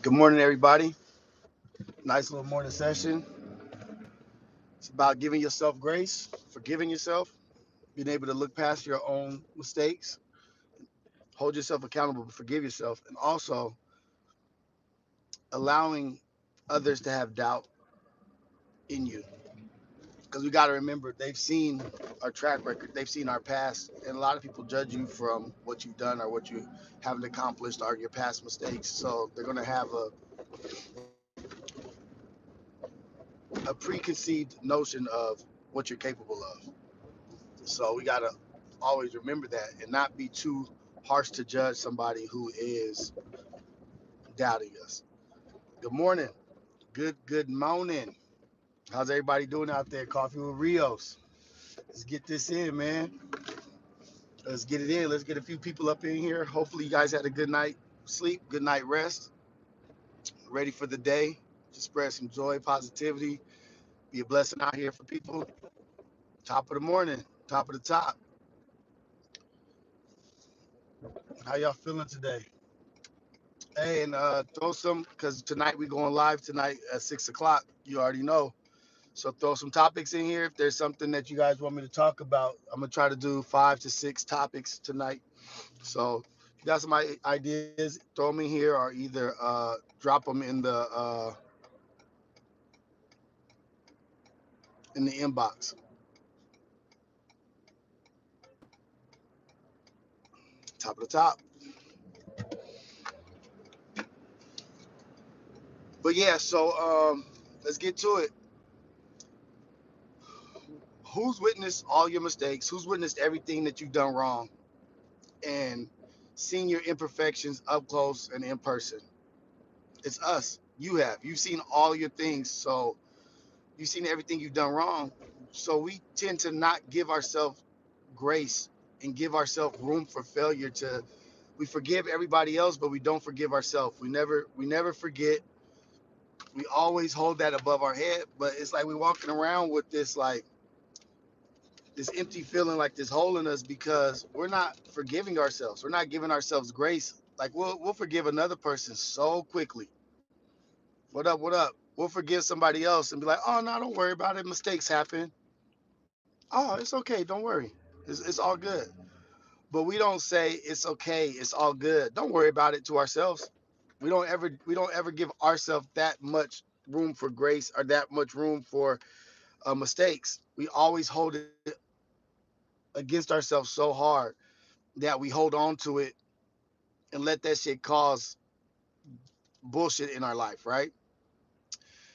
Good morning, everybody. Nice little morning session. It's about giving yourself grace, forgiving yourself, being able to look past your own mistakes, hold yourself accountable, forgive yourself, and also allowing others to have doubt in you. Because we got to remember, they've seen our track record, they've seen our past, and a lot of people judge you from what you've done or what you haven't accomplished or your past mistakes. So they're going to have a preconceived notion of what you're capable of. So we gotta always remember that and not be too harsh to judge somebody who is doubting us. Good morning. Good morning. How's everybody doing out there? Coffee with Rios. Let's get this in, man. Let's get it in. Let's get a few people up in here. Hopefully you guys had a good night sleep, good night rest, ready for the day to spread some joy, positivity, be a blessing out here for people. Top of the morning, top of the top. How y'all feeling today? Hey, and throw some, because tonight we going live tonight at 6 o'clock. You already know. So throw some topics in here. If there's something that you guys want me to talk about, I'm going to try to do 5 to 6 topics tonight. So if you got some ideas, throw them in here or either drop them in the inbox. Top of the top. But yeah, so let's get to it. Who's witnessed all your mistakes? Who's witnessed everything that you've done wrong and seen your imperfections up close and in person? It's us. You have. You've seen all your things. So you've seen everything you've done wrong. So we tend to not give ourselves grace and give ourselves room for failure. We forgive everybody else, but we don't forgive ourselves. We never forget. We always hold that above our head, but it's like we're walking around with this empty feeling, like this hole in us, because we're not forgiving ourselves. We're not giving ourselves grace. Like we'll forgive another person so quickly. What up? What up? We'll forgive somebody else and be like, oh no, don't worry about it. Mistakes happen. Oh, it's okay. Don't worry. It's all good. But we don't say it's okay. It's all good. Don't worry about it to ourselves. We don't ever give ourselves that much room for grace or that much room for mistakes. We always hold it against ourselves so hard that we hold on to it and let that shit cause bullshit in our life, right?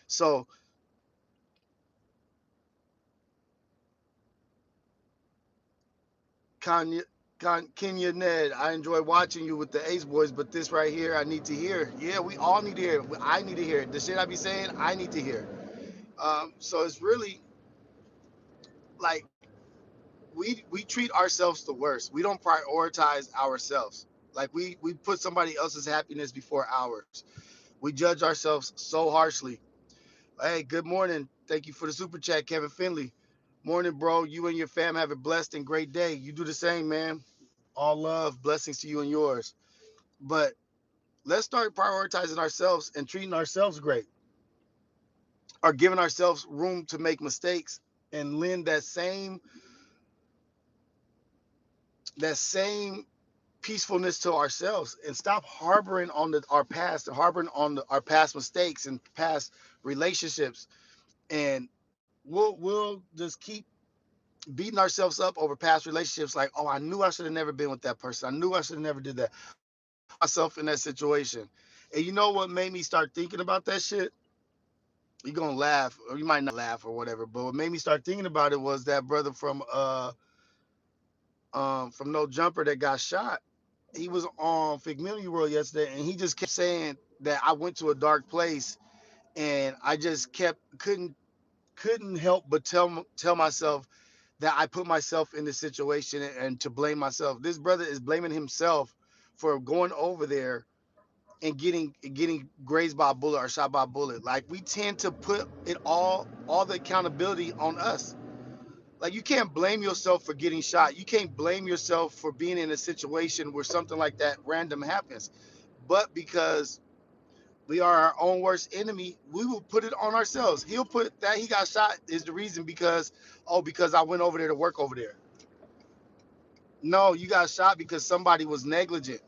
So Kanye, Kenya Ned, I enjoy watching you with the Ace Boys, but this right here, I need to hear. Yeah, we all need to hear. I need to hear it. The shit I be saying, I need to hear. So it's really like we treat ourselves the worst. We don't prioritize ourselves. Like we put somebody else's happiness before ours. We judge ourselves so harshly. Hey, good morning. Thank you for the super chat, Kevin Finley. Morning, bro. You and your fam have a blessed and great day. You do the same, man. All love, blessings to you and yours. But let's start prioritizing ourselves and treating ourselves great, or giving ourselves room to make mistakes and lend that same peacefulness to ourselves, and stop harboring on our past and harboring on our past mistakes and past relationships. And we'll just keep beating ourselves up over past relationships, like, oh, I knew I should have never been with that person. I knew I should have never did that. Myself in that situation. And you know what made me start thinking about that shit? You're gonna laugh, or you might not laugh or whatever, but what made me start thinking about it was that brother from No Jumper that got shot. He was on Figmillion World yesterday, and he just kept saying that I went to a dark place, and I just couldn't help but tell myself that I put myself in this situation and to blame myself. This brother is blaming himself for going over there and getting grazed by a bullet or shot by a bullet. Like, we tend to put it all the accountability on us. Like, you can't blame yourself for getting shot. You can't blame yourself for being in a situation where something like that random happens. But because We are our own worst enemy. We will put it on ourselves. He'll put that he got shot is the reason because, oh, because I went over there to work over there. No, you got shot because somebody was negligent.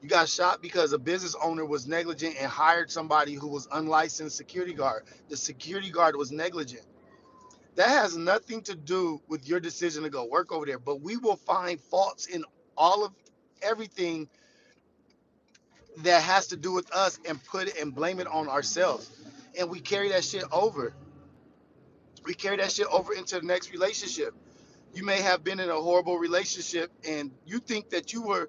You got shot because a business owner was negligent and hired somebody who was unlicensed security guard. The security guard was negligent. That has nothing to do with your decision to go work over there. But we will find faults in all of everything that has to do with us and put it and blame it on ourselves. And we carry that shit over. We carry that shit over into the next relationship. You may have been in a horrible relationship and you think that you were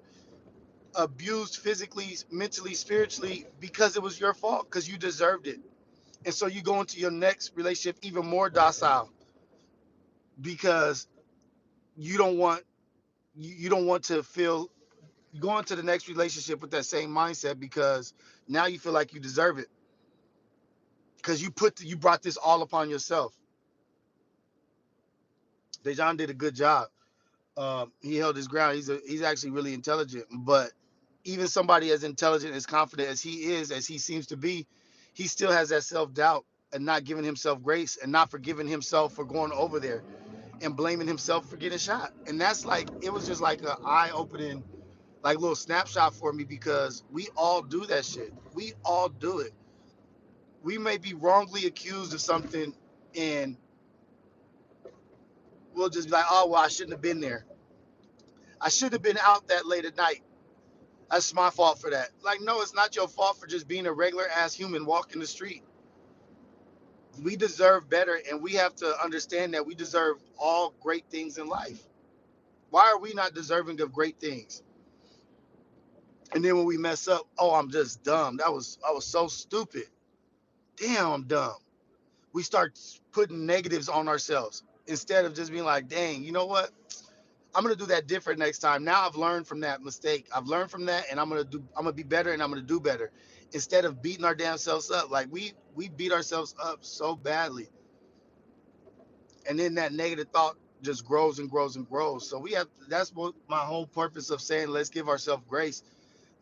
abused physically, mentally, spiritually because it was your fault, because you deserved it. And so you go into your next relationship even more docile because you don't want you don't want to feel you go into the next relationship with that same mindset because now you feel like you deserve it because you brought this all upon yourself. Dejan did a good job. He held his ground. He's actually really intelligent. But even somebody as intelligent, as confident as he is, as he seems to be, he still has that self doubt and not giving himself grace and not forgiving himself for going over there and blaming himself for getting shot. And that's like it was just like an eye opening, like little snapshot for me because we all do that shit. We all do it. We may be wrongly accused of something, and we'll just be like, oh well, I shouldn't have been there. I should have been out that late at night. That's my fault for that. Like, no, it's not your fault for just being a regular ass human walking the street. We deserve better, and we have to understand that we deserve all great things in life. Why are we not deserving of great things? And then when we mess up, oh, I'm just dumb. I was so stupid. Damn, I'm dumb. We start putting negatives on ourselves instead of just being like, dang, you know what? I'm gonna do that different next time. Now I've learned from that mistake. I've learned from that, and I'm gonna be better, and I'm gonna do better. Instead of beating our damn selves up, like we beat ourselves up so badly, and then that negative thought just grows and grows and grows. So we have that's what my whole purpose of saying let's give ourselves grace.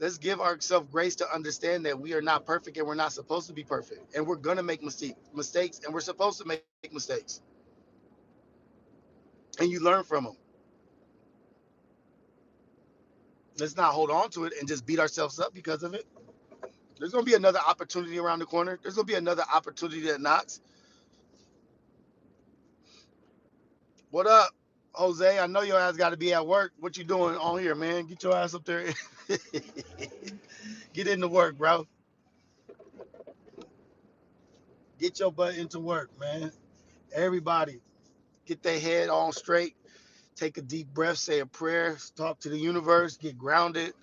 Let's give ourselves grace to understand that we are not perfect and we're not supposed to be perfect, and we're gonna make mistakes, and we're supposed to make mistakes, and you learn from them. Let's not hold on to it and just beat ourselves up because of it. There's gonna be another opportunity around the corner. There's gonna be another opportunity that knocks. What up, Jose? I know your ass got to be at work. What you doing on here, man? Get your ass up there. Get into work, bro. Get your butt into work, man. Everybody, get their head on straight. Take a deep breath. Say a prayer. Talk to the universe. Get grounded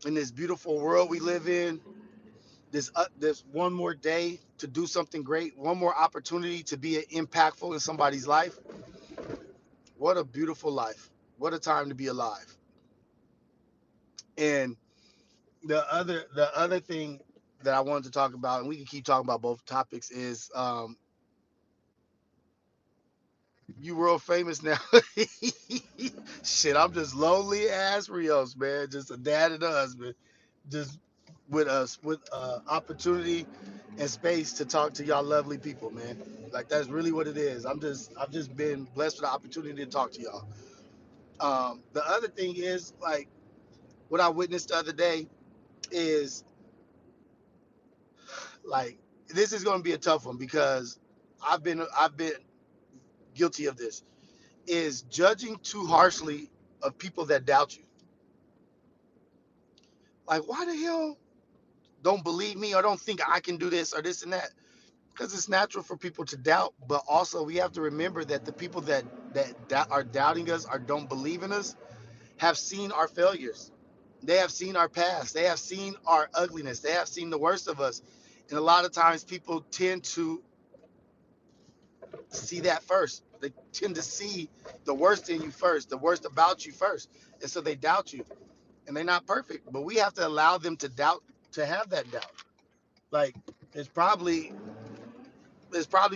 in this beautiful world we live in. This one more day to do something great. One more opportunity to be impactful in somebody's life. What a beautiful life. What a time to be alive. And the other thing that I wanted to talk about, and we can keep talking about both topics, is you world famous now. Shit, I'm just lonely ass Rios, man. Just a dad and a husband. Just with us with opportunity and space to talk to y'all lovely people, man. Like that's really what it is. I've just been blessed with the opportunity to talk to y'all. The other thing is like what I witnessed the other day is like this is going to be a tough one because I've been guilty of this is judging too harshly of people that doubt you. Like why the hell don't believe me or don't think I can do this or this and that? Because it's natural for people to doubt, but also we have to remember that the people that are doubting us or don't believe in us have seen our failures. They have seen our past. They have seen our ugliness. They have seen the worst of us. And a lot of times people tend to see that first. They tend to see the worst in you first, the worst about you first. And so they doubt you. And they're not perfect, but we have to allow them to doubt, to have that doubt. Like it's probably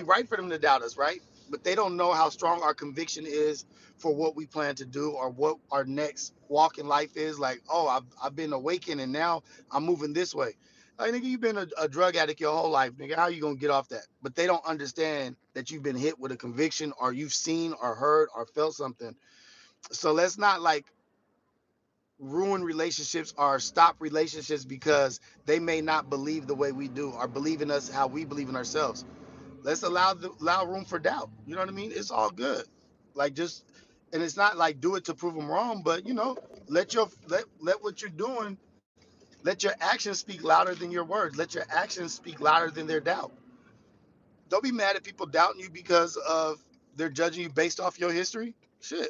right for them to doubt us, right? But they don't know how strong our conviction is for what we plan to do or what our next walk in life is. Like, oh, I've been awakened and now I'm moving this way. Like, nigga, you've been a drug addict your whole life, nigga. How you gonna get off that? But they don't understand that you've been hit with a conviction, or you've seen or heard or felt something. So let's not like ruin relationships or stop relationships because they may not believe the way we do or believe in us how we believe in ourselves. Let's allow room for doubt. You know what I mean? It's all good. Like, just, and it's not like do it to prove them wrong, but let what you're doing, let your actions speak louder than your words. Let your actions speak louder than their doubt. Don't be mad at people doubting you because of they're judging you based off your history. Shit.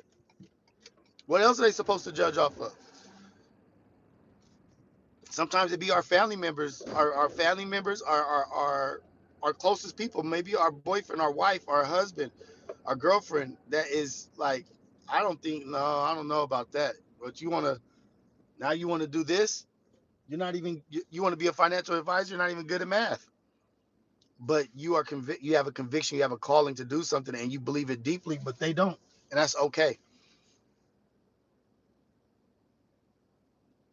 What else are they supposed to judge off of? Sometimes it be our family members, our family members, our closest people, maybe our boyfriend, our wife, our husband, our girlfriend. That is like, I don't think, no, I don't know about that. But you want to do this. You're not even, you want to be a financial advisor. You're not even good at math, but you are convict. You have a conviction. You have a calling to do something, and you believe it deeply. But they don't, and that's okay.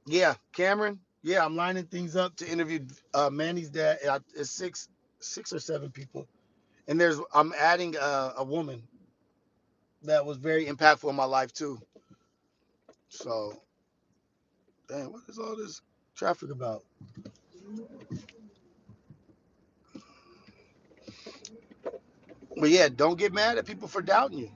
Yeah, Cameron. Yeah, I'm lining things up to interview Manny's dad. It's six or seven people, and I'm adding a woman that was very impactful in my life too. So, damn, what is all this traffic about? But yeah, don't get mad at people for doubting you.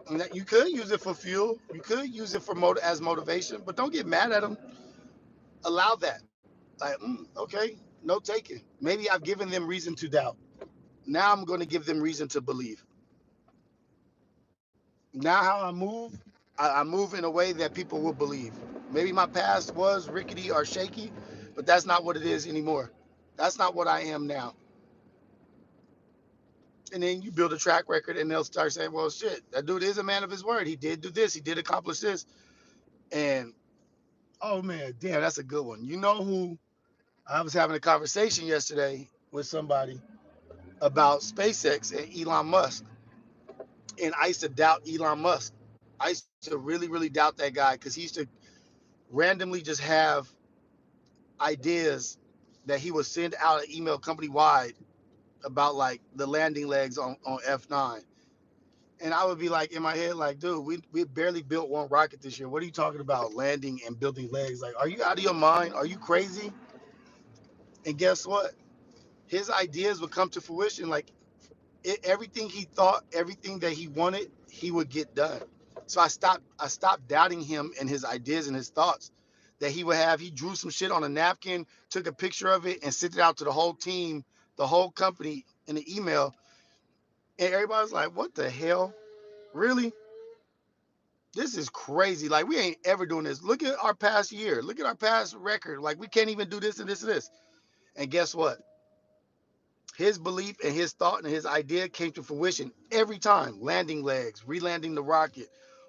And that you could use it for fuel. You could use it for as motivation, but don't get mad at them. Allow that. Like, okay, no taking. Maybe I've given them reason to doubt. Now I'm going to give them reason to believe. Now how I move in a way that people will believe. Maybe my past was rickety or shaky, but that's not what it is anymore. That's not what I am now. And then you build a track record, and they'll start saying, "Well, shit, that dude is a man of his word. He did do this. He did accomplish this." And oh man, damn, that's a good one. You know who? I was having a conversation yesterday with somebody about SpaceX and Elon Musk, and I used to doubt Elon Musk. I used to really, really doubt that guy because he used to randomly just have ideas that he would send out an email company wide about like the landing legs on F9. And I would be like in my head, like, dude, we barely built one rocket this year. What are you talking about landing and building legs? Like, are you out of your mind? Are you crazy? And guess what? His ideas would come to fruition. Like everything he thought, everything that he wanted, he would get done. So I stopped doubting him and his ideas and his thoughts that he would have. He drew some shit on a napkin, took a picture of it, and sent it out to the whole team, the whole company in an email. And everybody's like, what the hell? Really? This is crazy. Like, we ain't ever doing this. Look at our past year. Look at our past record. Like, we can't even do this and this and this. And guess what? His belief and his thought and his idea came to fruition every time. Landing legs, relanding the rocket,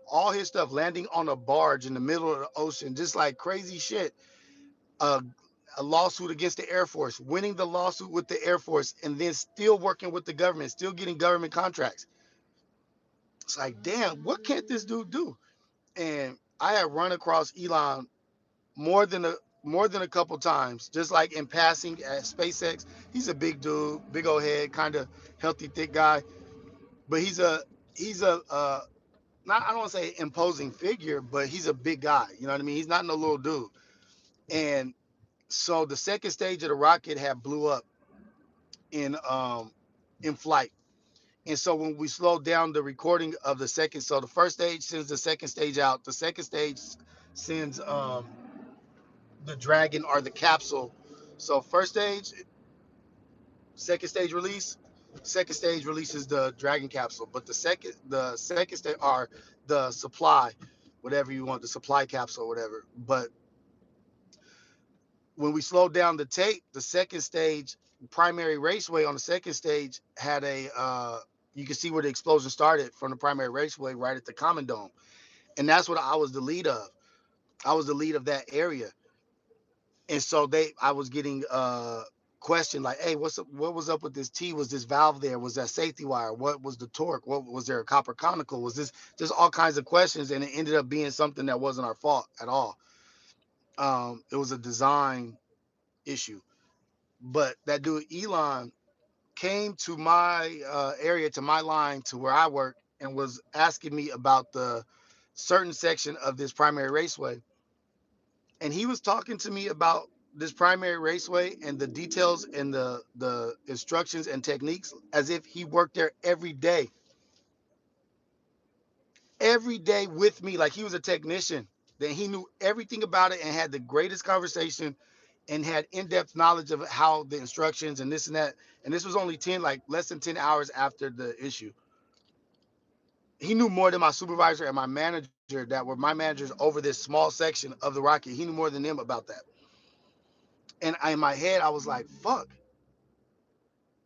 all his stuff, landing on a barge in the middle of the ocean, just like crazy shit. Uh, a lawsuit against the Air Force, winning the lawsuit with the Air Force, and then still working with the government, still getting government contracts. It's like, damn, what can't this dude do? And I had run across Elon more than a more than a couple times, just like in passing at SpaceX. He's a big dude, big old head, kind of healthy, thick guy. But he's a not, I don't want to say imposing figure, but he's a big guy. You know what I mean? He's not no little dude. And so the second stage of the rocket had blew up in flight. And so when we slowed down the recording of the second, so the first stage sends the second stage out. The second stage sends the dragon or the capsule. So first stage, second stage release, second stage releases the dragon capsule. But the second stage are the supply, whatever you want, the supply capsule or whatever. But when we slowed down the tape, the second stage primary raceway on the second stage had a you can see where the explosion started from the primary raceway right at the common dome. And that's what I was the lead of. I was the lead of that area. And so I was getting questioned like, hey, what was up with this T? Was this valve there? Was that safety wire? What was the torque? What was there a copper conical? Was this just all kinds of questions? And it ended up being something that wasn't our fault at all. It was a design issue. But that dude Elon came to my area, to my line, to where I work, and was asking me about the certain section of this primary raceway. And he was talking to me about this primary raceway and the details and the instructions and techniques as if he worked there every day with me, like he was a technician. That he knew everything about it and had the greatest conversation and had in-depth knowledge of how the instructions and this and that. And this was only 10, like less than 10 hours after the issue. He knew more than my supervisor and my manager that were my managers over this small section of the rocket. He knew more than them about that. And in my head, I was like, fuck,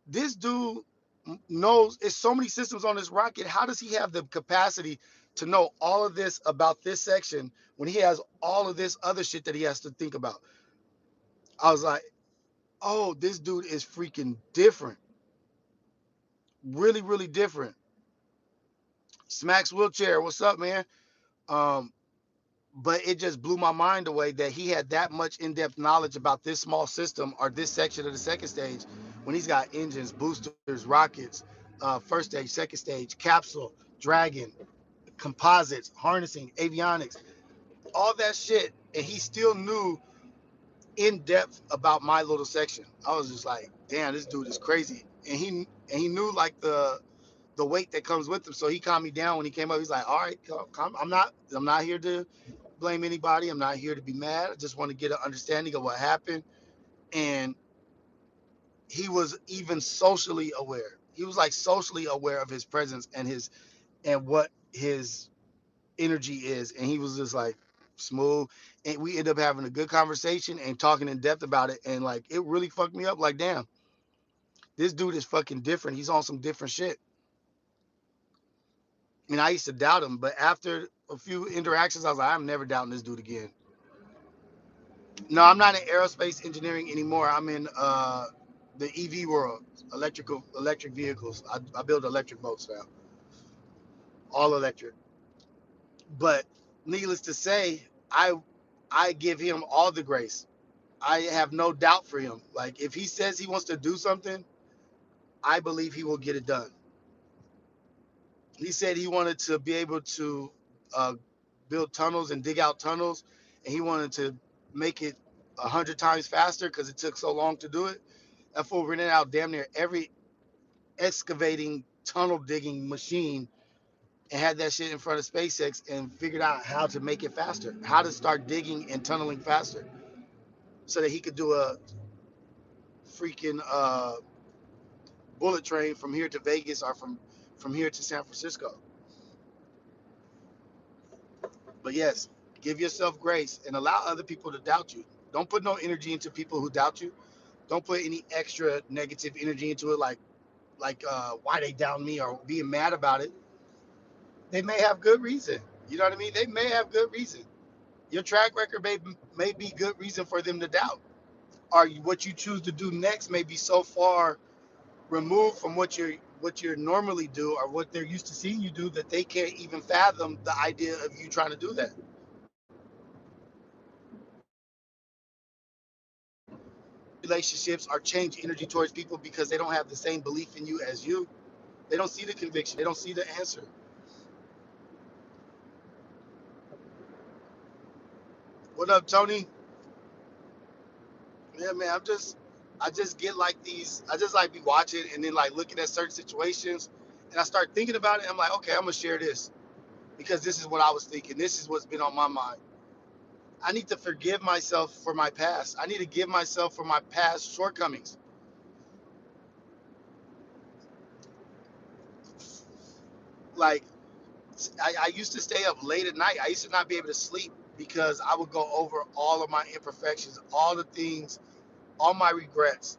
this dude knows it's so many systems on this rocket. How does he have the capacity to know all of this about this section when he has all of this other shit that he has to think about? I was like, oh, this dude is freaking different. Really, really different. Smacks wheelchair, what's up, man? Um, but it just blew my mind away that he had that much in-depth knowledge about this small system or this section of the second stage when he's got engines, boosters, rockets, first stage, second stage, capsule, dragon, composites, harnessing, avionics, all that shit. And he still knew in depth about my little section. I was just like, damn, this dude is crazy. And he knew like the weight that comes with him. So he calmed me down when he came up. He's like, all right, calm. I'm not here to blame anybody. I'm not here to be mad. I just want to get an understanding of what happened. And he was even socially aware. He was like socially aware of his presence and his and what his energy is. And he was just like smooth. And we ended up having a good conversation and talking in depth about it. And like it really fucked me up. Like, damn, this dude is fucking different. He's on some different shit. And I used to doubt him, but after a few interactions, I was like, I'm never doubting this dude again. No, I'm not in aerospace engineering anymore. I'm in the EV world, electric vehicles. I build electric boats now, all electric. But needless to say, I give him all the grace. I have no doubt for him. Like if he says he wants to do something, I believe he will get it done. He said he wanted to be able to uh, build tunnels and dig out tunnels, and he wanted to make it 100 times faster because it took so long to do it. That fool rented out damn near every excavating tunnel digging machine and had that shit in front of SpaceX and figured out how to make it faster, how to start digging and tunneling faster, so that he could do a freaking bullet train from here to Vegas or from here to San Francisco. But yes, give yourself grace and allow other people to doubt you. Don't put no energy into people who doubt you. Don't put any extra negative energy into it, like why they doubt me or being mad about it. They may have good reason. You know what I mean? They may have good reason. Your track record may be good reason for them to doubt. Or what you choose to do next may be so far removed from what you normally do or what they're used to seeing you do that they can't even fathom the idea of you trying to do that. Relationships or change energy towards people because they don't have the same belief in you as you. They don't see the conviction. They don't see the answer. What up, Tony? Yeah, man. I just get like these. I just like be watching and then like looking at certain situations, and I start thinking about it. I'm like, okay, I'm gonna share this because this is what I was thinking. This is what's been on my mind. I need to forgive myself for my past. I need to give myself for my past shortcomings. Like I used to stay up late at night. I used to not be able to sleep because I would go over all of my imperfections, all the things, all my regrets,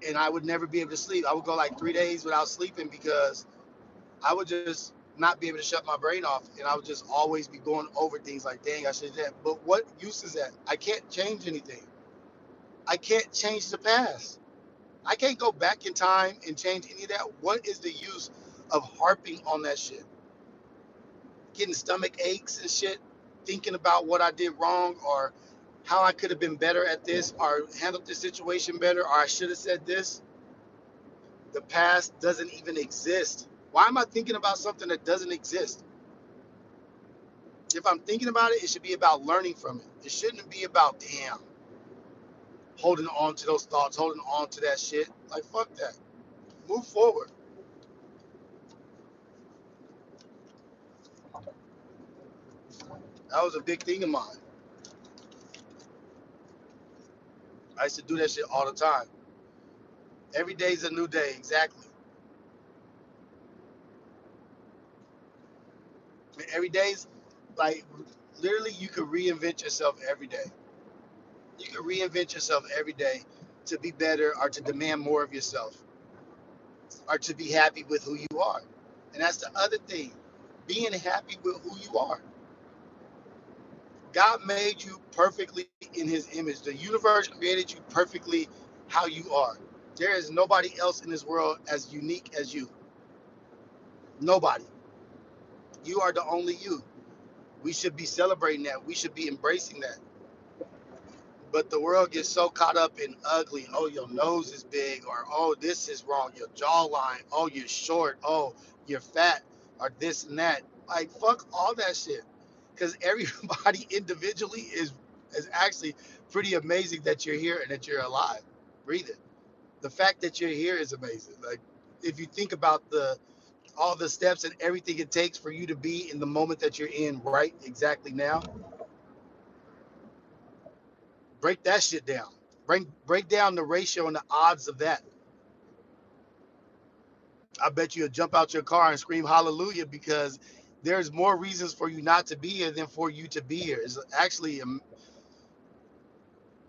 and I would never be able to sleep. I would go like 3 days without sleeping because I would just not be able to shut my brain off, and I would just always be going over things like, dang, I should have that. But what use is that? I can't change anything. I can't change the past. I can't go back in time and change any of that. What is the use of harping on that shit? Getting stomach aches and shit, thinking about what I did wrong or how I could have been better at this or handled this situation better or I should have said this. The past doesn't even exist. Why am I thinking about something that doesn't exist? If I'm thinking about it, it should be about learning from it. It shouldn't be about, damn, holding on to those thoughts, holding on to that shit. Like, fuck that. Move forward. That was a big thing of mine. I used to do that shit all the time. Every day's a new day, exactly. I mean, every day's like literally you could reinvent yourself every day. You could reinvent yourself every day to be better or to demand more of yourself or to be happy with who you are. And that's the other thing, being happy with who you are. God made you perfectly in his image. The universe created you perfectly how you are. There is nobody else in this world as unique as you. Nobody. You are the only you. We should be celebrating that. We should be embracing that. But the world gets so caught up in ugly. Oh, your nose is big, or oh, this is wrong. Your jawline. Oh, you're short. Oh, you're fat, or this and that. Like fuck all that shit. Because everybody individually is actually pretty amazing that you're here and that you're alive, breathing. The fact that you're here is amazing. Like if you think about the all the steps and everything it takes for you to be in the moment that you're in right exactly now, break that shit down. Break down the ratio and the odds of that. I bet you'll jump out your car and scream hallelujah because there's more reasons for you not to be here than for you to be here. It's actually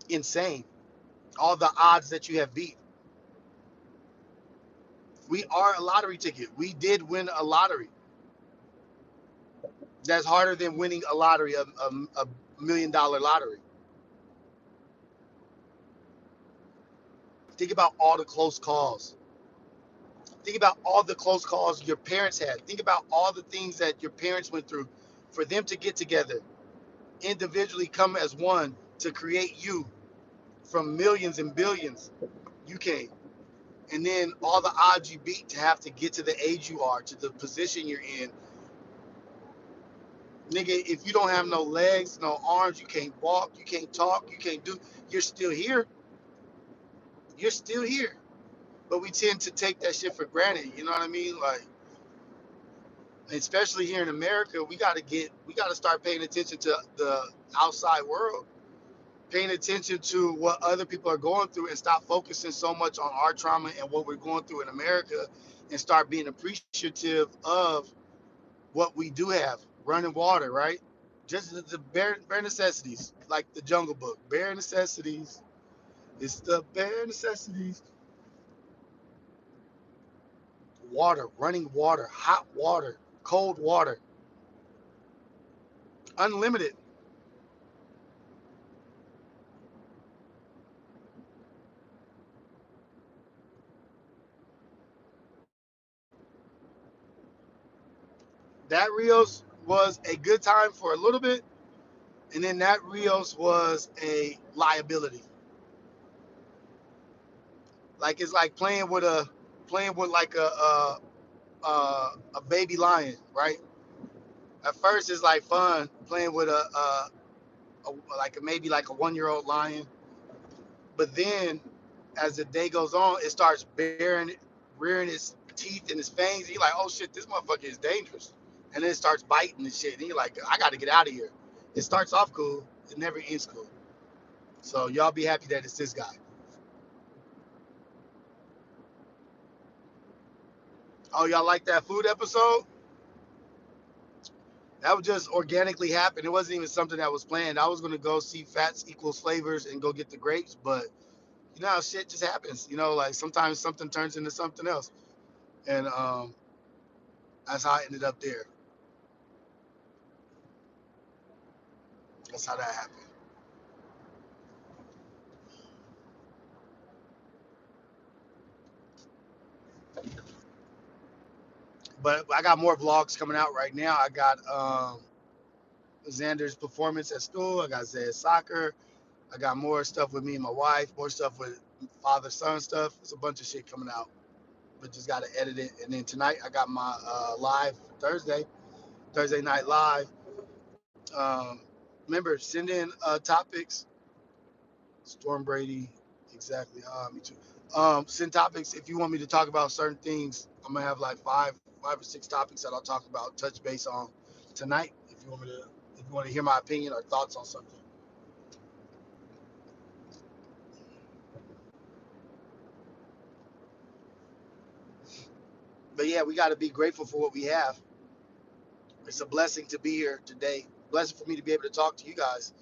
insane. All the odds that you have beat. We are a lottery ticket. We did win a lottery. That's harder than winning a lottery, a $1 million lottery. Think about all the close calls. Think about all the close calls your parents had. Think about all the things that your parents went through for them to get together, individually come as one to create you from millions and billions. You came. And then all the odds you beat to have to get to the age you are, to the position you're in. Nigga, if you don't have no legs, no arms, you can't walk, you can't talk, you can't do, you're still here. You're still here. But we tend to take that shit for granted. You know what I mean? Like, especially here in America, we gotta start paying attention to the outside world, paying attention to what other people are going through, and stop focusing so much on our trauma and what we're going through in America, and start being appreciative of what we do have: running water, right? Just the bare necessities, like the Jungle Book, bare necessities. It's the bare necessities. Water, running water, hot water, cold water, unlimited. That Rios was a good time for a little bit, and then that Rios was a liability. Like it's like playing with like a baby lion, right? At first it's like fun playing with a like maybe like a 1 year old lion, but then as the day goes on, it starts rearing its teeth and its fangs. And you're like, oh shit, this motherfucker is dangerous, and then it starts biting and shit. And you're like, I got to get out of here. It starts off cool, it never ends cool. So y'all be happy that it's this guy. Oh, y'all like that food episode? That would just organically happen. It wasn't even something that was planned. I was gonna go see fats equals flavors and go get the grapes, but you know how shit just happens. You know, like sometimes something turns into something else, and that's how I ended up there. That's how that happened. But I got more vlogs coming out right now. I got Xander's performance at school. I got Zed's soccer. I got more stuff with me and my wife, more stuff with father son stuff. It's a bunch of shit coming out, but just got to edit it. And then tonight I got my live Thursday night live. Um, Remember, send in topics. Storm Brady, exactly. Me too. Send topics if you want me to talk about certain things. I'm gonna have like five or six topics that I'll talk about, touch base on tonight. If you want to hear my opinion or thoughts on something. But yeah, we got to be grateful for what we have. It's a blessing to be here today. Blessing for me to be able to talk to you guys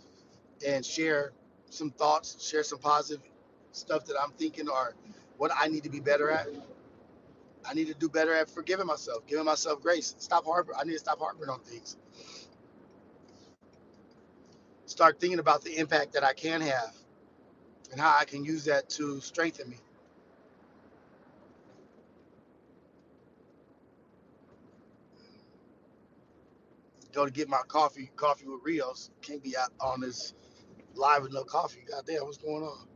and share some thoughts, share some positive stuff that I'm thinking or what I need to be better at. I need to do better at forgiving myself, giving myself grace. Stop harboring. I need to stop harboring on things. Start thinking about the impact that I can have and how I can use that to strengthen me. Go to get my coffee with Rios. Can't be out on this live with no coffee. Goddamn, what's going on?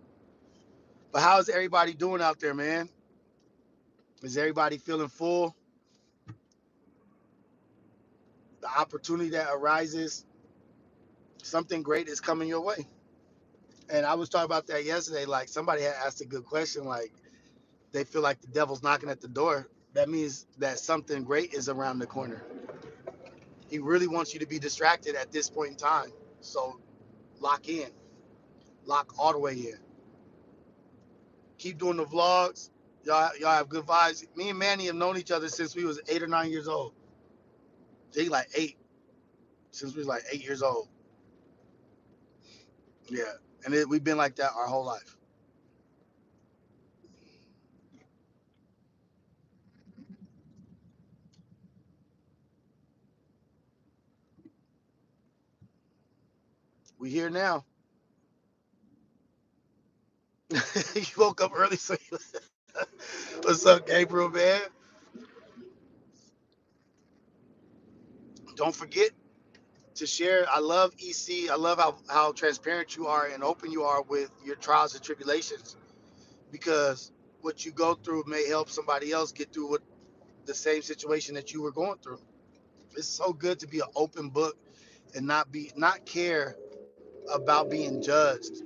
But how is everybody doing out there, man? Is everybody feeling full? The opportunity that arises, something great is coming your way. And I was talking about that yesterday. Like somebody had asked a good question, like they feel like the devil's knocking at the door. That means that something great is around the corner. He really wants you to be distracted at this point in time. So lock in, lock all the way in. Keep doing the vlogs. Y'all have good vibes. Me and Manny have known each other since we was 8 or 9 years old. He like 8, since we was like 8 years old. Yeah, and we've been like that our whole life. We here now. You woke up early, so you, what's up, Gabriel, man? Don't forget to share. I love EC. I love how transparent you are and open you are with your trials and tribulations because what you go through may help somebody else get through what the same situation that you were going through. It's so good to be an open book and not care about being judged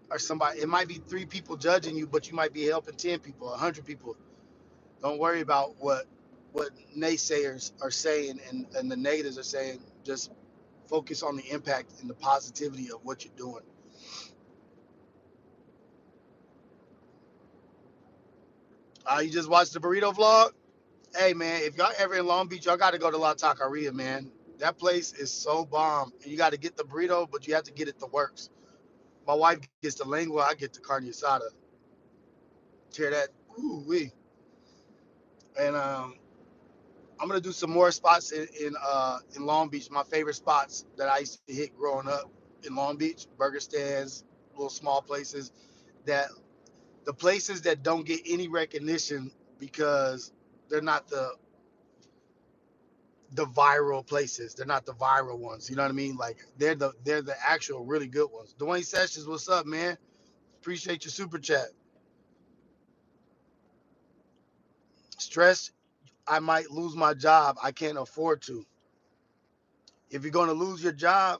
or somebody. It might be 3 people judging you, but you might be helping 10 people, 100 people. Don't worry about what naysayers are saying and the negatives are saying. Just focus on the impact and the positivity of what you're doing. You just watched the burrito vlog? Hey man, if y'all ever in Long Beach, y'all got to go to La Taqueria, man. That place is so bomb. And you got to get the burrito, but you have to get it the works. My wife gets the lengua, I get the carne asada. Tear that, ooh wee. And I'm gonna do some more spots in Long Beach. My favorite spots that I used to hit growing up in Long Beach, burger stands, little small places that the places that don't get any recognition because they're not the viral places. They're not the viral ones. You know what I mean? Like they're the actual really good ones. Dwayne Sessions, what's up, man? Appreciate your super chat. Stress, I might lose my job. I can't afford to. If you're gonna lose your job,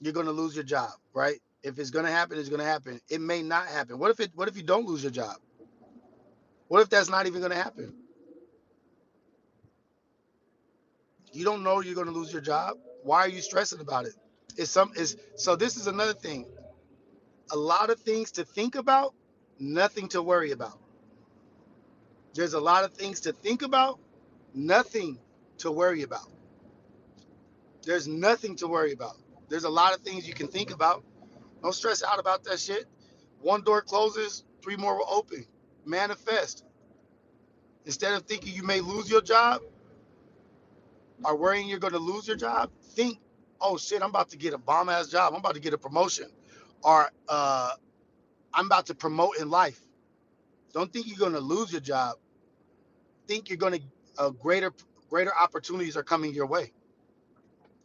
you're gonna lose your job, right? If it's gonna happen, it's gonna happen. It may not happen. What if you don't lose your job? What if that's not even gonna happen? You don't know you're gonna lose your job. Why are you stressing about it? So this is another thing. A lot of things to think about, nothing to worry about. There's a lot of things to think about, nothing to worry about. There's nothing to worry about. There's a lot of things you can think about. Don't stress out about that shit. One door closes, 3 more will open. Manifest. Instead of thinking you may lose your job or worrying you're going to lose your job, think, oh shit, I'm about to get a bomb ass job. I'm about to get a promotion. Or I'm about to promote in life. Don't think you're going to lose your job. Think you're going to greater opportunities are coming your way.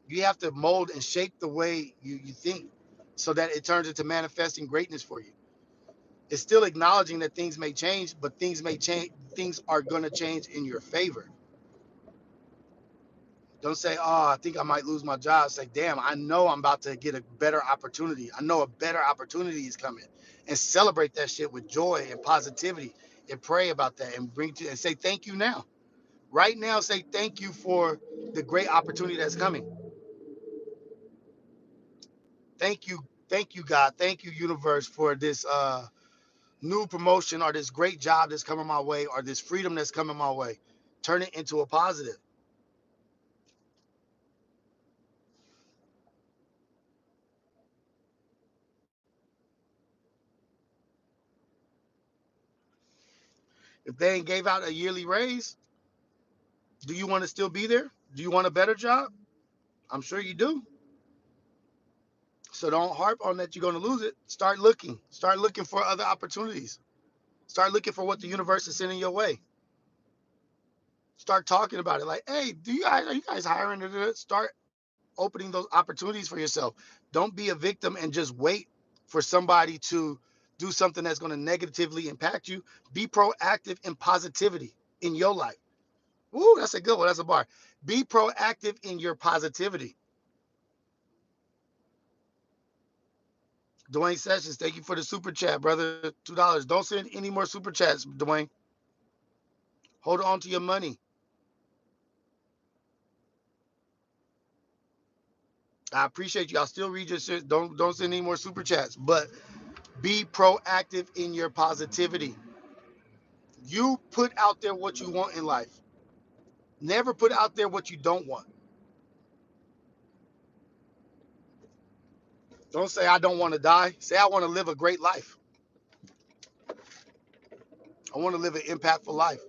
You have to mold and shape the way you think. so that it turns into manifesting greatness for you. It's still acknowledging that things may change, but things may change. Things are going to change in your favor. Don't say, "Oh, I think I might lose my job." Say, "Damn, I know I'm about to get a better opportunity. I know a better opportunity is coming," and celebrate that shit with joy and positivity, and pray about that, and bring to and say thank you now. Right now, say thank you for the great opportunity that's coming. Thank you, God. Thank you, universe, for this new promotion or this great job that's coming my way or this freedom that's coming my way. Turn it into a positive. If they ain't gave out a yearly raise, do you want to still be there? Do you want a better job? I'm sure you do. So don't harp on that you're going to lose it. Start looking. Start looking for other opportunities. Start looking for what the universe is sending your way. Start talking about it. Like, hey, are you guys hiring? Start opening those opportunities for yourself. Don't be a victim and just wait for somebody to do something that's going to negatively impact you. Be proactive in positivity in your life. Woo, that's a good one. That's a bar. Be proactive in your positivity. Dwayne Sessions, thank you for the super chat, brother. $2. Don't send any more super chats, Dwayne. Hold on to your money. I appreciate you. I'll still read your shit. Don't send any more super chats. But be proactive in your positivity. You put out there what you want in life. Never put out there what you don't want. Don't say I don't want to die. Say I want to live a great life. I want to live an impactful life.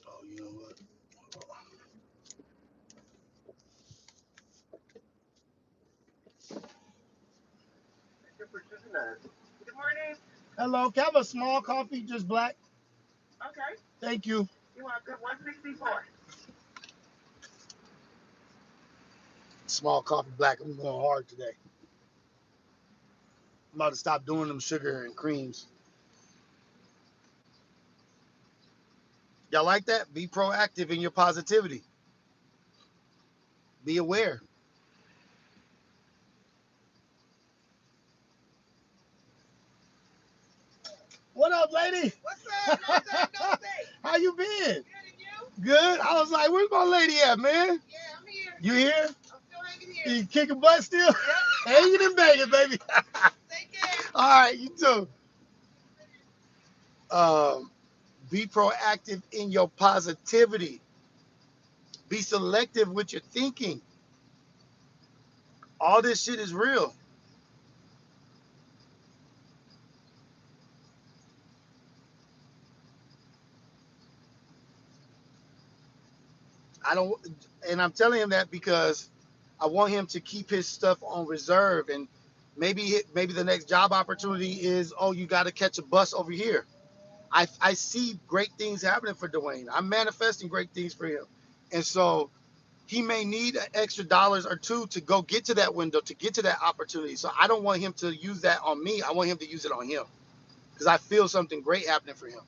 Oh, you know what? Good morning. Hello. Can I have a small coffee, just black? Okay. Thank you. You want a good 164? Small coffee, black. I'm going hard today. I'm about to stop doing them sugar and creams. Y'all like that? Be proactive in your positivity. Be aware. What up, lady? What's up? Long time no see. How you been? Good, and you? Good. I was like, where's my lady at, man? Yeah, I'm here. You here? I'm still hanging here. You kicking butt still? Yep. Hanging and banging, baby. Take care. All right, you too. Be proactive in your positivity. Be selective with your thinking. All this shit is real. I don't, and I'm telling him that because I want him to keep his stuff on reserve, and maybe the next job opportunity is, oh, you got to catch a bus over here. I see great things happening for Dwayne. I'm manifesting great things for him, and so he may need an extra dollars or two to go get to that window, to get to that opportunity. So I don't want him to use that on me. I want him to use it on him because I feel something great happening for him.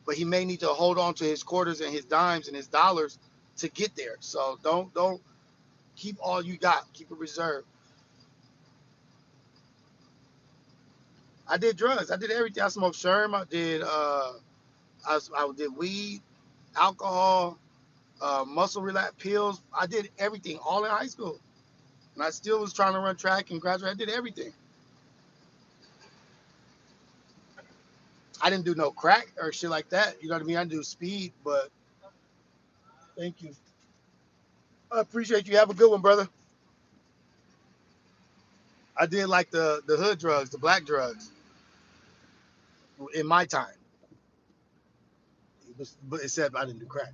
But he may need to hold on to his quarters and his dimes and his dollars to get there. So don't keep all you got. Keep it reserved. I did drugs. I did everything. I smoked sherm. I did weed, alcohol, muscle relax pills. I did everything all in high school. And I still was trying to run track and graduate. I did everything. I didn't do no crack or shit like that. You know what I mean? I do speed, but thank you. I appreciate you. Have a good one, brother. I did like the hood drugs, the black drugs in my time. But except I didn't do crack.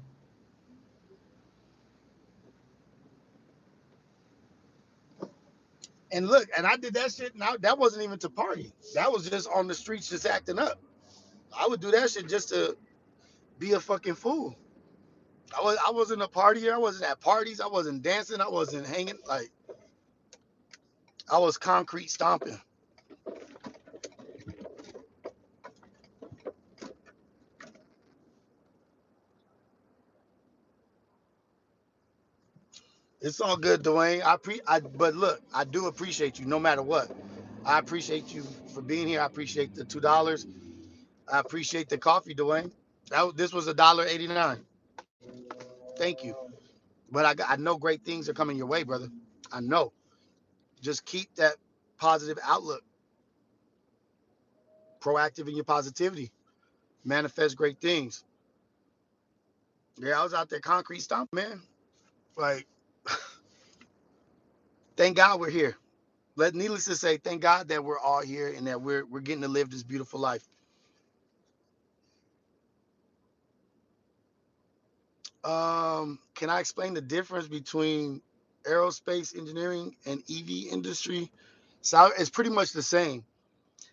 And look, and I did that shit. Now that wasn't even to party. That was just on the streets, just acting up. I would do that shit just to be a fucking fool. I wasn't a partier. I wasn't at parties. I wasn't dancing. I wasn't hanging. Like I was concrete stomping. It's all good, Dwayne. But look, I do appreciate you no matter what. I appreciate you for being here. I appreciate the $2. I appreciate the coffee, Dwayne. This was $1.89. Thank you. But I know great things are coming your way, brother. I know. Just keep that positive outlook, proactive in your positivity. Manifest great things. Yeah, I was out there concrete stomping, man. Like, thank God we're here. Needless to say, thank God that we're all here and that we're getting to live this beautiful life. Can I explain the difference between aerospace engineering and EV industry? So it's pretty much the same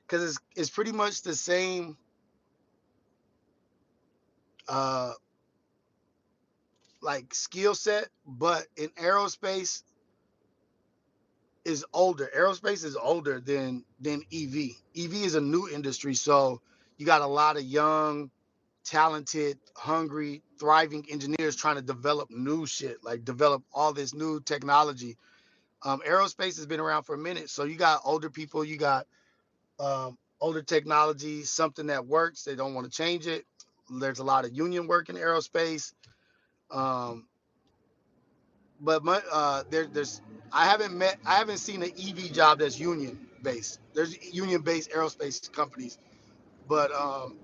because it's pretty much the same uh like skill set, but in aerospace is older. Aerospace is older than EV. EV is a new industry, so you got a lot of young, talented, hungry, thriving engineers trying to develop new shit, like develop all this new technology. Aerospace has been around for a minute, so you got older people, you got older technology, something that works. They don't want to change it. There's a lot of union work in aerospace, um, but there's I haven't seen an EV job that's union based. There's union based aerospace companies, but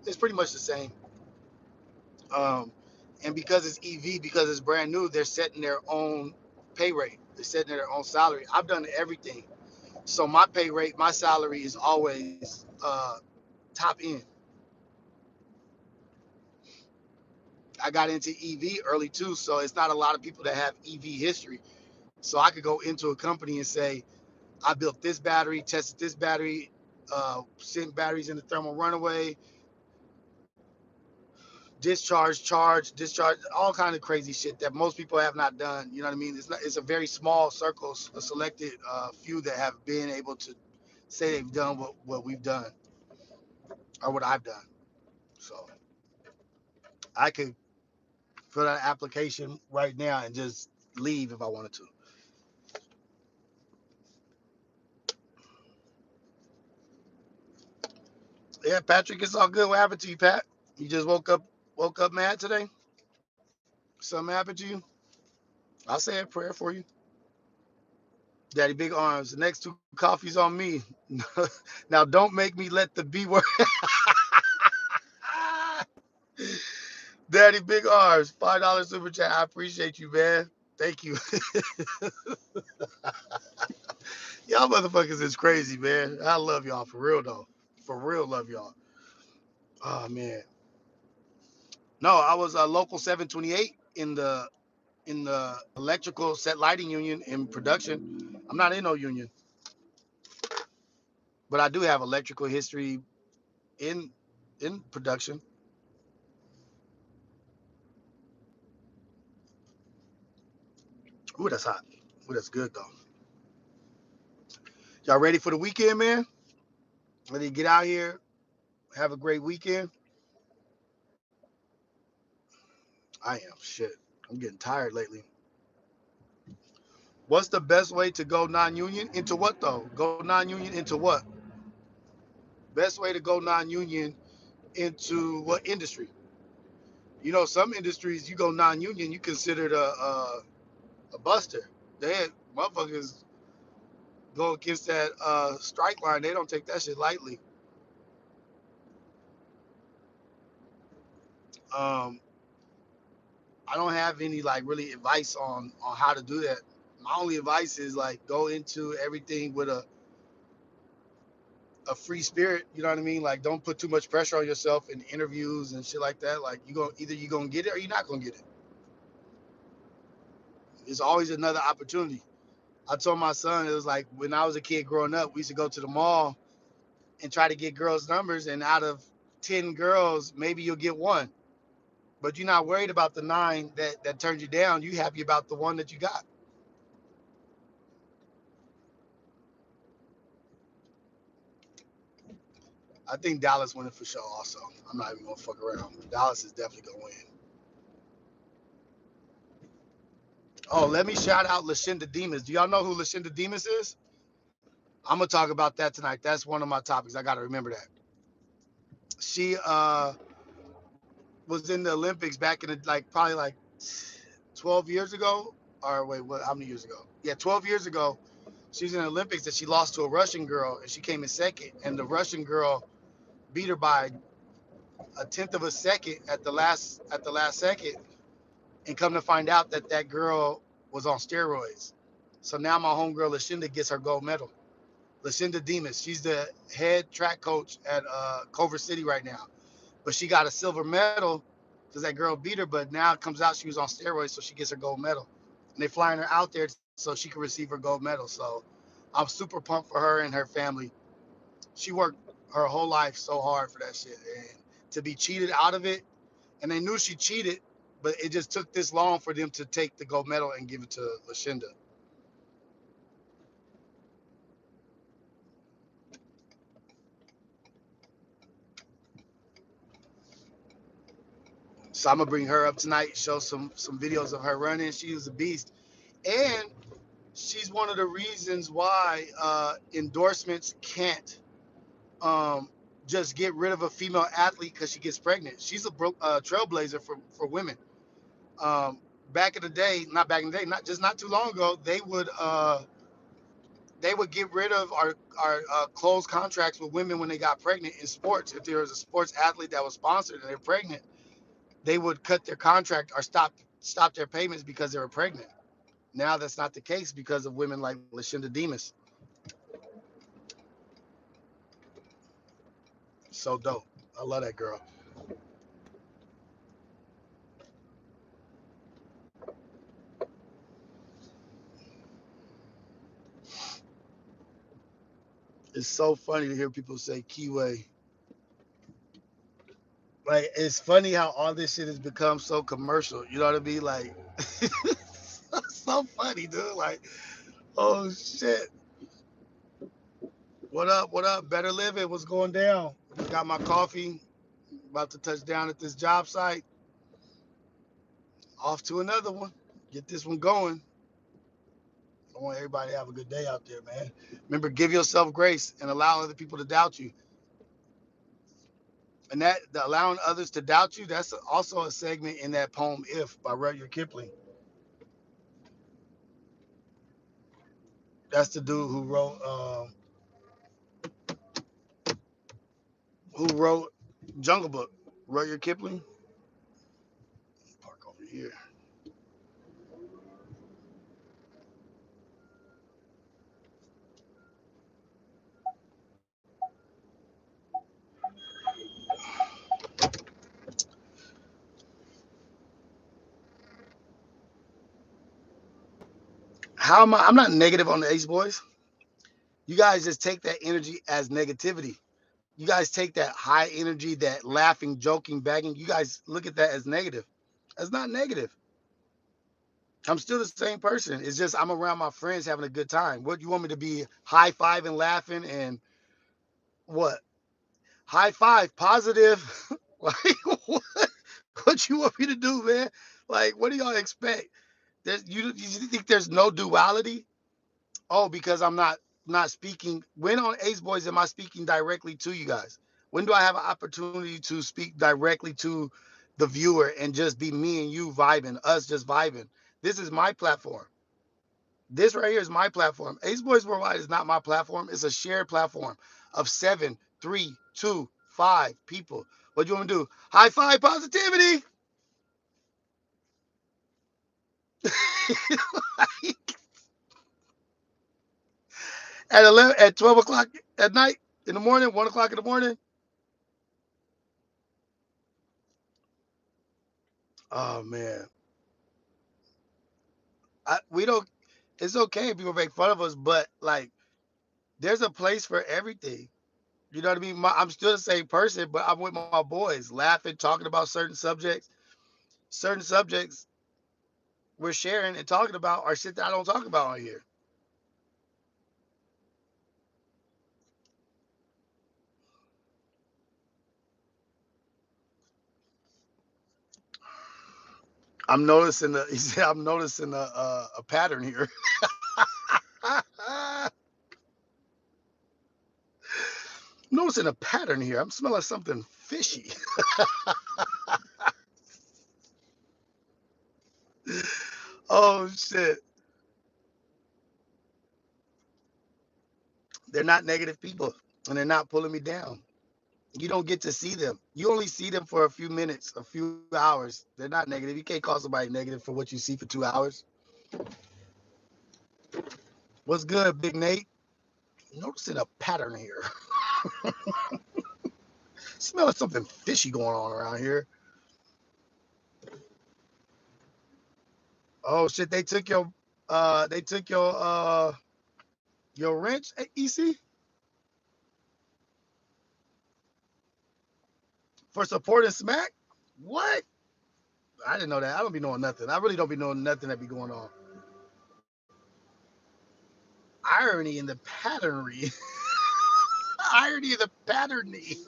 it's pretty much the same. Um, and because it's EV, because it's brand new, they're setting their own pay rate. They're setting their own salary. I've done everything. So my pay rate, my salary is always top end. I got into EV early too, so it's not a lot of people that have EV history. So I could go into a company and say, I built this battery, tested this battery, sent batteries in the thermal runaway, discharge, all kind of crazy shit that most people have not done. You know what I mean? It's a very small circle, a selected few that have been able to say they've done what we've done or what I've done. So I could fill out an application right now and just leave if I wanted to. Yeah, Patrick, it's all good. What happened to you, Pat? You just woke up mad today? Something happened to you? I'll say a prayer for you. Daddy Big Arms. The next two coffees on me. Now don't make me let the B word. Daddy Big Arms. $5 super chat. I appreciate you, man. Thank you. Y'all motherfuckers is crazy, man. I love y'all for real though. For real, love y'all. Oh man. No, I was a local 728 in the electrical set lighting union in production. I'm not in no union, but I do have electrical history in in production. Ooh, that's hot. Ooh, that's good though. Y'all ready for the weekend, man? Ready to get out here, have a great weekend? I am. Shit. I'm getting tired lately. What's the best way to go non-union? Into what though? Go non-union into what? Best way to go non-union into what industry? Some industries you go non-union, you considered a buster. They had motherfuckers go against that strike line. They don't take that shit lightly. Um, I don't have any like really advice on how to do that. My only advice is like go into everything with a free spirit. You know what I mean? Like don't put too much pressure on yourself in interviews and shit like that. Like you gonna get it or you're not gonna get it. There's always another opportunity. I told my son, it was like when I was a kid growing up, we used to go to the mall and try to get girls' numbers, and out of 10 girls, maybe you'll get one. But you're not worried about the nine that turned you down. You happy about the one that you got. I think Dallas winning for sure. Also, I'm not even gonna fuck around. Dallas is definitely gonna win. Oh, let me shout out Lashinda Demas. Do y'all know who Lashinda Demas is? I'm gonna talk about that tonight. That's one of my topics. I gotta remember that. She was in the Olympics back in the, like probably like 12 years ago, or wait, what? How many years ago? Yeah, 12 years ago. She was in the Olympics that she lost to a Russian girl, and she came in second. And the Russian girl beat her by a tenth of a second at the last second. And come to find out that that girl was on steroids. So now my homegirl Lashinda gets her gold medal. Lashinda Demas, she's the head track coach at Culver City right now. But she got a silver medal because that girl beat her. But now it comes out she was on steroids, so she gets her gold medal. And they flying her out there so she can receive her gold medal. So I'm super pumped for her and her family. She worked her whole life so hard for that shit, and to be cheated out of it, and they knew she cheated, but it just took this long for them to take the gold medal and give it to Lashinda. So I'm gonna bring her up tonight, show some videos of her running. She was a beast, and she's one of the reasons why endorsements can't um, just get rid of a female athlete because she gets pregnant. She's a trailblazer for women. Um, Back in the day, not back in the day, not too long ago, they would get rid of our closed contracts with women when they got pregnant in sports. If there was a sports athlete that was sponsored and they're pregnant, they would cut their contract or stop their payments because they were pregnant. Now that's not the case because of women like Lashinda Demas. So dope. I love that girl. It's so funny to hear people say Keyway. Like it's funny how all this shit has become so commercial. You know what I mean? Like so funny, dude. Like, oh shit. What up? What up? Better living. What's going down? Just got my coffee. About to touch down at this job site. Off to another one. Get this one going. I want everybody to have a good day out there, man. Remember, give yourself grace and allow other people to doubt you. And that the allowing others to doubt you, that's also a segment in that poem "If" by Rudyard Kipling. That's the dude who wrote Jungle Book. Rudyard Kipling. Park over here. How am I? I'm not negative on the Ace Boys. You guys just take that energy as negativity. You guys take that high energy, that laughing, joking, bagging. You guys look at that as negative. That's not negative. I'm still the same person. It's just I'm around my friends having a good time. What you want me to be high five and laughing and what? High five, positive. Like what? What you want me to do, man? Like what do y'all expect? You think there's no duality? Oh, because I'm not speaking. When on Ace Boys am I speaking directly to you guys? When do I have an opportunity to speak directly to the viewer and just be me and you vibing, us just vibing? This is my platform. This right here is my platform. Ace Boys Worldwide is not my platform. It's a shared platform of 7, 3, 2, 5 people. What do you want to do? High five positivity. At 12 o'clock at night, in the morning, 1 o'clock in the morning. Oh man, we don't. It's okay if people make fun of us, but like there's a place for everything. You know what I mean? I'm still the same person, but I'm with my boys, laughing, talking about certain subjects. Certain subjects we're sharing and talking about are shit that I don't talk about on here. I'm noticing the. He said I'm noticing a pattern here. Noticing a pattern here. I'm smelling something fishy. Oh shit. They're not negative people and they're not pulling me down. You don't get to see them. You only see them for a few minutes, a few hours. They're not negative. You can't call somebody negative for what you see for 2 hours. What's good, Big Nate? Noticing a pattern here. Smelling something fishy going on around here. Oh shit, they took your wrench, EC, for supporting Smack? What? I didn't know that. I don't be knowing nothing. I really don't be knowing nothing that be going on. Irony in the patternery. Irony in the patterny.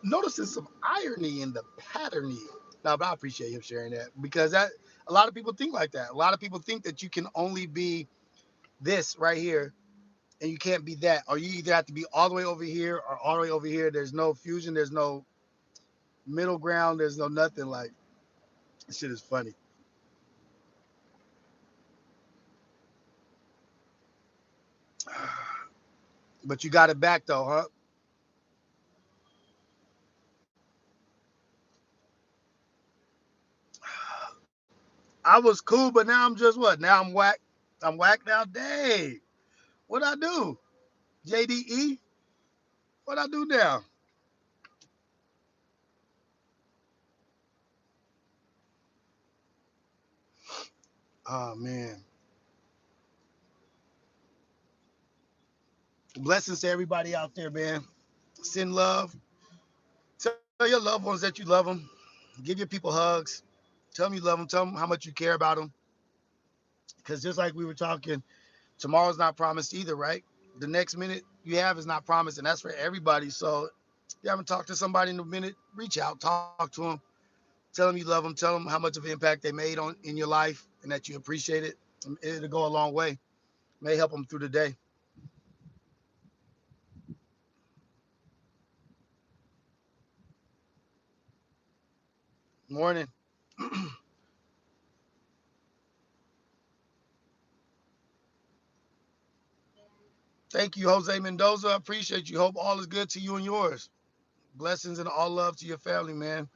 Noticing some irony in the patterny. No, but I appreciate him sharing that because that a lot of people think like that. A lot of people think that you can only be this right here and you can't be that, or you either have to be all the way over here or all the way over here. There's no fusion. There's no middle ground. There's no nothing. Like this shit is funny. But you got it back though, huh? I was cool, but now I'm just what? Now I'm whack. I'm whack now. Dang. What I do? JDE? What I do now? Oh man. Blessings to everybody out there, man. Send love. Tell your loved ones that you love them. Give your people hugs. Tell them you love them. Tell them how much you care about them. Because just like we were talking, tomorrow's not promised either, right? The next minute you have is not promised, and that's for everybody. So if you haven't talked to somebody in a minute, reach out, talk to them, tell them you love them, tell them how much of an impact they made on in your life, and that you appreciate it. It'll go a long way. May help them through the day. Morning. Thank you, Jose Mendoza. I appreciate you. Hope all is good to you and yours. Blessings and all love to your family, man.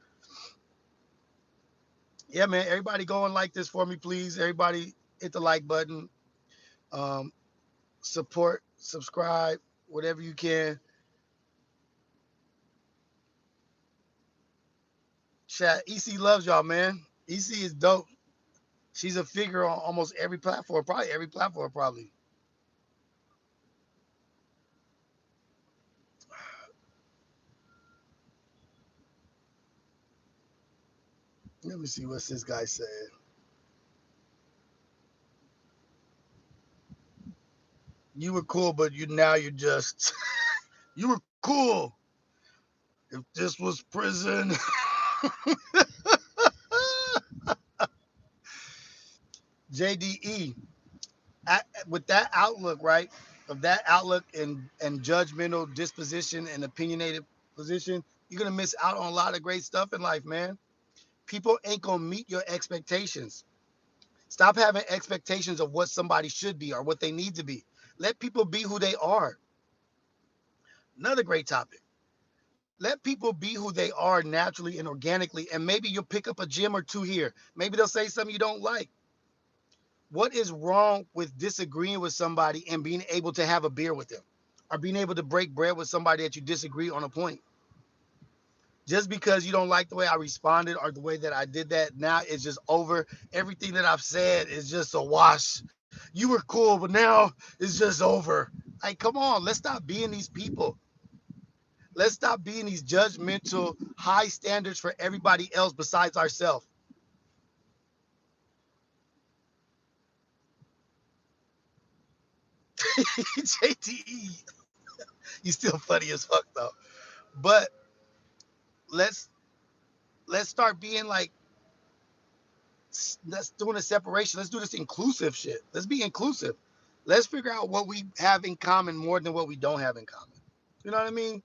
Yeah, man. Everybody go and like this for me, please. Everybody hit the like button. Um, support, subscribe, whatever you can. Chat. EC loves y'all, man. EC is dope. She's a figure on almost every platform, probably every platform, probably. Let me see what's this guy saying. You were cool, but you're just you were cool. If this was prison. JDE, with that outlook, right? Of that outlook and judgmental disposition and opinionated position, you're gonna miss out on a lot of great stuff in life, man. People ain't gonna meet your expectations. Stop having expectations of what somebody should be or what they need to be. Let people be who they are. Another great topic. Let people be who they are naturally and organically, and maybe you'll pick up a gem or two here. Maybe they'll say something you don't like. What is wrong with disagreeing with somebody and being able to have a beer with them, or being able to break bread with somebody that you disagree on a point? Just because you don't like the way I responded or the way that I did that, now it's just over. Everything that I've said is just a wash. You were cool, but now it's just over. Like, come on, let's stop being these people. Let's stop being these judgmental, high standards for everybody else besides ourselves. JTE, you still funny as fuck though. But let's let's start being like, let's doing a separation. Let's do this inclusive shit. Let's be inclusive. Let's figure out what we have in common more than what we don't have in common. You know what I mean?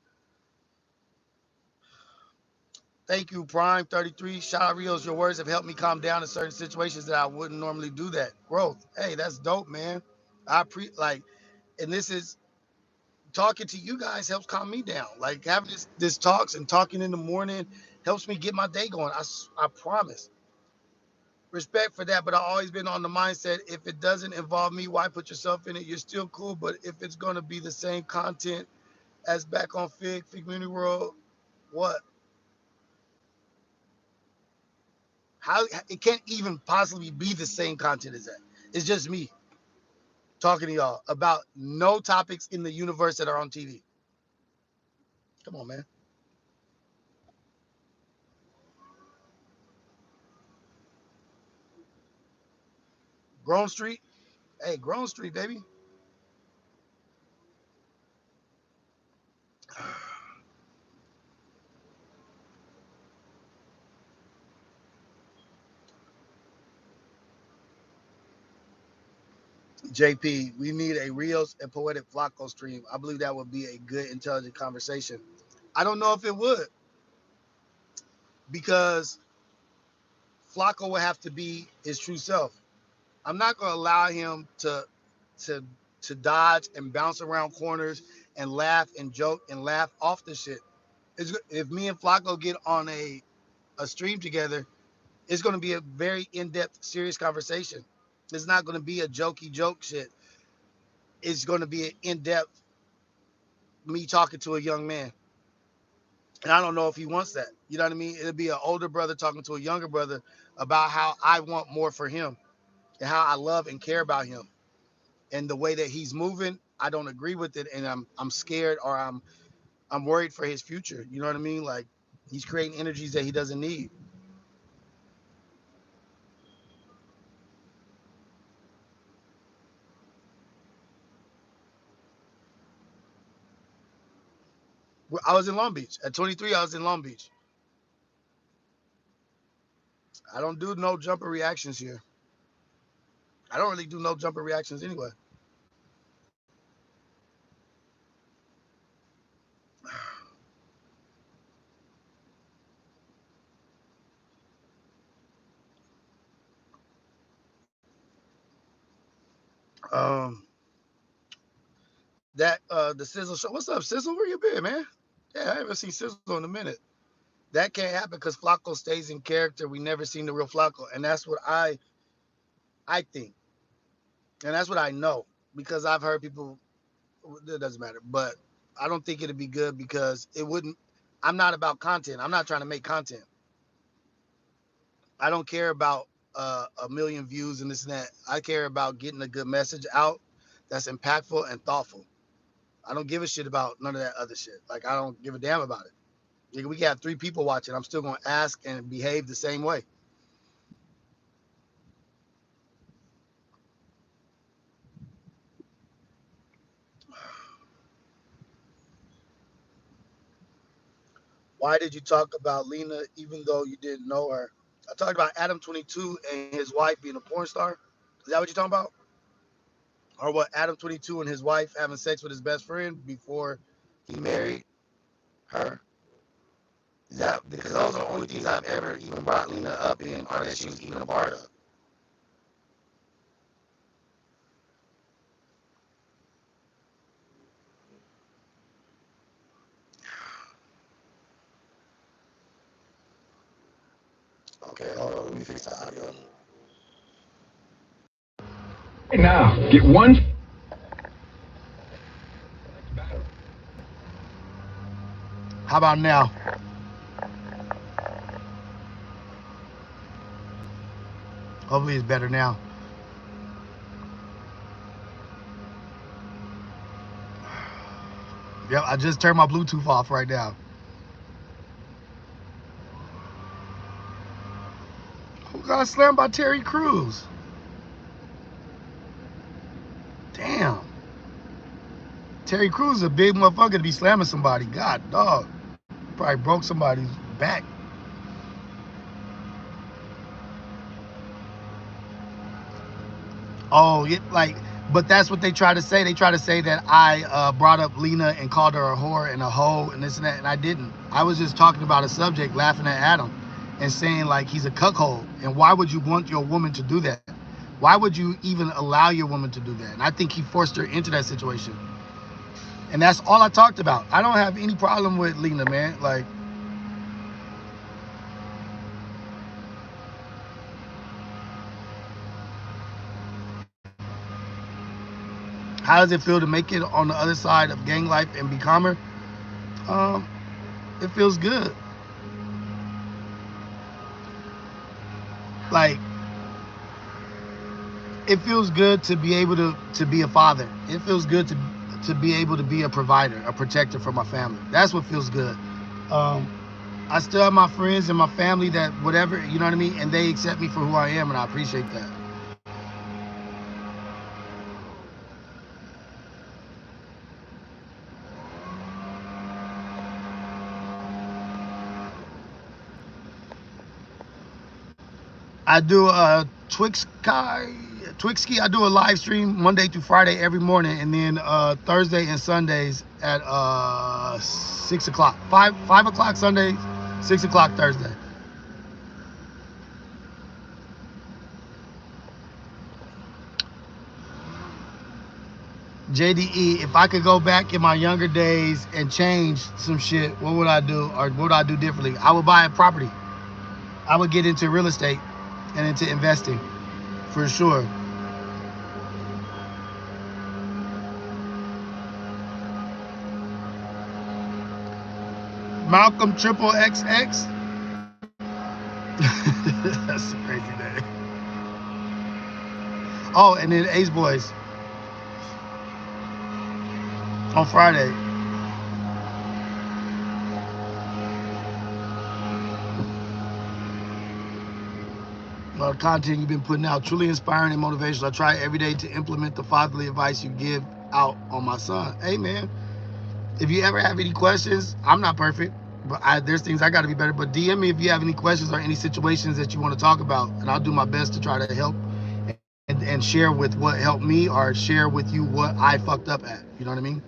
Thank you, Prime 33. Shout out Rios. Your words have helped me calm down in certain situations that I wouldn't normally do that. Growth. Hey, that's dope, man. And this is talking to you guys helps calm me down. Like having this talks and talking in the morning helps me get my day going. I promise. Respect for that, but I've always been on the mindset, if it doesn't involve me, why put yourself in it? You're still cool, but if it's going to be the same content as back on Fig Community World, what? How it can't even possibly be the same content as that. It's just me talking to y'all about no topics in the universe that are on TV. Come on, man. Grown Street. Hey, Grown Street, baby. JP, we need a Rios and Poetic Flacco stream. I believe that would be a good, intelligent conversation. I don't know if it would, because Flacco would have to be his true self. I'm not going to allow him to to dodge and bounce around corners and laugh and joke and laugh off the shit. If me and Flacco get on a stream together, it's going to be a very in-depth, serious conversation. It's not going to be a jokey joke shit. It's going to be an in-depth me talking to a young man. And I don't know if he wants that. You know what I mean? It'll be an older brother talking to a younger brother about how I want more for him and how I love and care about him. And the way that he's moving, I don't agree with it, and I'm scared, or I'm worried for his future. You know what I mean? Like, he's creating energies that he doesn't need. I was in Long Beach at 23. I was in Long Beach. I don't do no jumper reactions here. I don't really do no jumper reactions anyway. Um, the Sizzle show. What's up, Sizzle? Where you been, man? Yeah, I haven't seen Sizzle in a minute. That can't happen because Flacco stays in character. We never seen the real Flacco, and that's what I think, and that's what I know, because I've heard people. It doesn't matter, but I don't think it'd be good because it wouldn't. I'm not about content. I'm not trying to make content. I don't care about a million views and this and that. I care about getting a good message out that's impactful and thoughtful. I don't give a shit about none of that other shit. Like, I don't give a damn about it. Like, we got 3 people watching. I'm still gonna ask and behave the same way. Why did you talk about Lena even though you didn't know her? I talked about Adam 22 and his wife being a porn star. Is that what you're talking about? Or what, Adam 22 and his wife having sex with his best friend before he married her? Is that because those are the only things I've ever even brought Lena up in, or that she was even a part of? Okay, hold on, let me fix the audio. Now, get one. How about now? Hopefully it's better now. Yep, I just turned my Bluetooth off right now. Who got slammed by Terry Crews? Damn. Terry Crews is a big motherfucker to be slamming somebody. God, dog. Probably broke somebody's back. Oh, like, but that's what they try to say. They try to say that I brought up Lena and called her a whore and a hoe and this and that, and I didn't. I was just talking about a subject, laughing at Adam and saying like he's a cuckold. And why would you want your woman to do that? Why would you even allow your woman to do that? And I think he forced her into that situation. And that's all I talked about. I don't have any problem with Lena, man. Like, how does it feel to make it on the other side of gang life and be calmer? Um, it feels good. Like, it feels good to be able to be a father. It feels good to be able to be a provider, a protector for my family. That's what feels good. Um, I still have my friends and my family that whatever, you know what I mean, and they accept me for who I am, and I appreciate that. I do a Twixky. I do a live stream Monday through Friday every morning, and then Thursday and Sundays at 6 o'clock. 5 o'clock Sundays, 6 o'clock Thursday. JDE, if I could go back in my younger days and change some shit, what would I do, or what would I do differently? I would buy a property. I would get into real estate and into investing for sure. Malcolm Triple XX. That's a crazy name. Oh, and then Ace Boys on Friday. The content you've been putting out truly inspiring and motivational. I try every day to implement the fatherly advice you give out on my son. Hey man, if you ever have any questions, I'm not perfect, but there's things I got to be better. But DM me if you have any questions or any situations that you want to talk about, and I'll do my best to try to help and share with what helped me or share with you what I fucked up at. You know what I mean?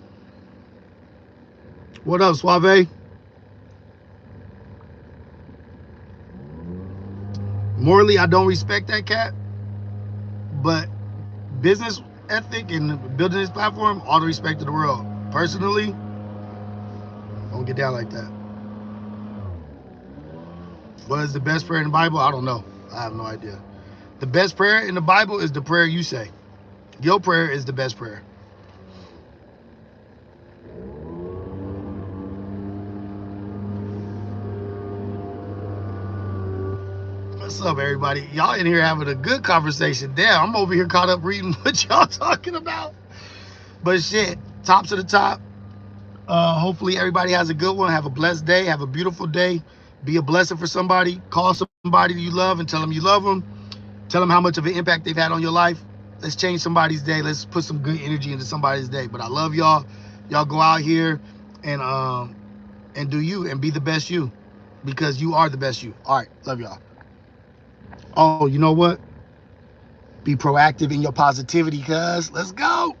What up, Suave? Morally, I don't respect that cat, but business ethic and building this platform, all the respect in the world. Personally, I don't get down like that. What is the best prayer in the Bible? I don't know. I have no idea. The best prayer in the Bible is the prayer you say. Your prayer is the best prayer. What's up, everybody? Y'all in here having a good conversation. Damn, I'm over here caught up reading what y'all talking about. But shit, top to the top. Hopefully everybody has a good one. Have a blessed day. Have a beautiful day. Be a blessing for somebody. Call somebody you love and tell them you love them. Tell them how much of an impact they've had on your life. Let's change somebody's day. Let's put some good energy into somebody's day. But I love y'all. Y'all go out here and do you and be the best you, because you are the best you. All right, love y'all. Oh, you know what? Be proactive in your positivity, cuz. Let's go.